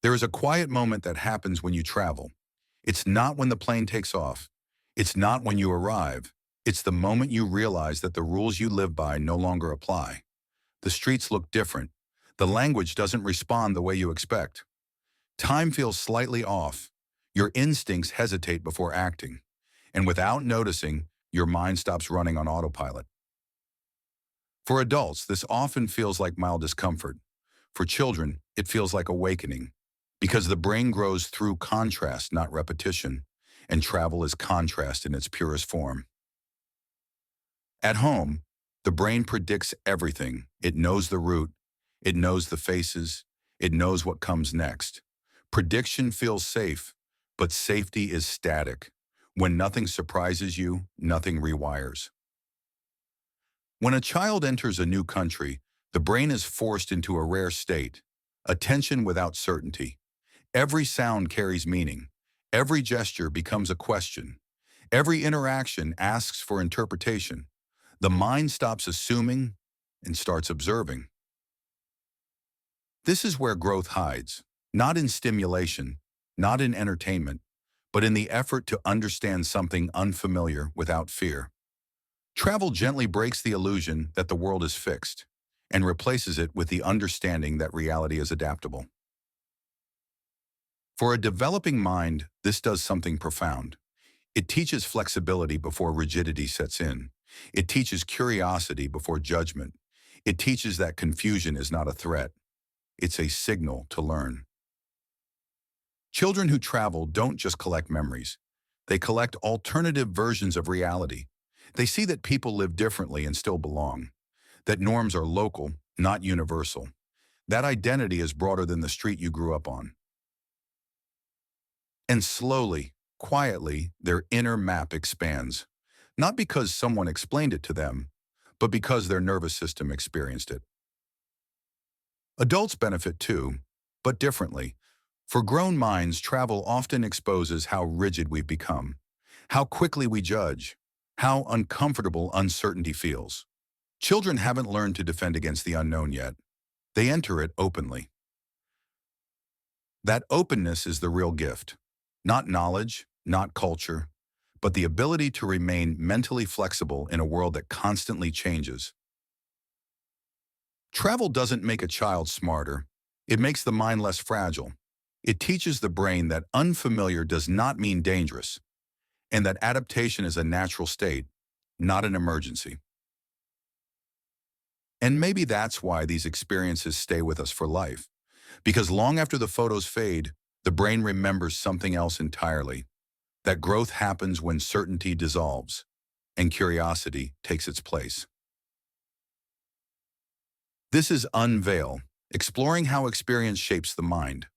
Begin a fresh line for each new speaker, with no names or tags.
There is a quiet moment that happens when you travel. It's not when the plane takes off. It's not when you arrive. It's the moment you realize that the rules you live by no longer apply. The streets look different. The language doesn't respond the way you expect. Time feels slightly off. Your instincts hesitate before acting. And without noticing, your mind stops running on autopilot. For adults, this often feels like mild discomfort. For children, it feels like awakening. Because the brain grows through contrast, not repetition. And travel is contrast in its purest form. At home, the brain predicts everything. It knows the route. It knows the faces. It knows what comes next. Prediction feels safe, but safety is static. When nothing surprises you, nothing rewires. When a child enters a new country, the brain is forced into a rare state, attention without certainty. Every sound carries meaning. Every gesture becomes a question. Every interaction asks for interpretation. The mind stops assuming and starts observing. This is where growth hides, not in stimulation, not in entertainment, but in the effort to understand something unfamiliar without fear. Travel gently breaks the illusion that the world is fixed and replaces it with the understanding that reality is adaptable. For a developing mind, this does something profound. It teaches flexibility before rigidity sets in. It teaches curiosity before judgment. It teaches that confusion is not a threat. It's a signal to learn. Children who travel don't just collect memories. They collect alternative versions of reality. They see that people live differently and still belong. That norms are local, not universal. That identity is broader than the street you grew up on. And slowly, quietly, their inner map expands. Not because someone explained it to them, but because their nervous system experienced it. Adults benefit too, but differently. For grown minds, travel often exposes how rigid we've become, how quickly we judge, how uncomfortable uncertainty feels. Children haven't learned to defend against the unknown yet. They enter it openly. That openness is the real gift. Not knowledge, not culture, but the ability to remain mentally flexible in a world that constantly changes. Travel doesn't make a child smarter. It makes the mind less fragile. It teaches the brain that unfamiliar does not mean dangerous, and that adaptation is a natural state, not an emergency. And maybe that's why these experiences stay with us for life. Because long after the photos fade, the brain remembers something else entirely. That growth happens when certainty dissolves and curiosity takes its place. This is UNVEIL, exploring how experience shapes the mind.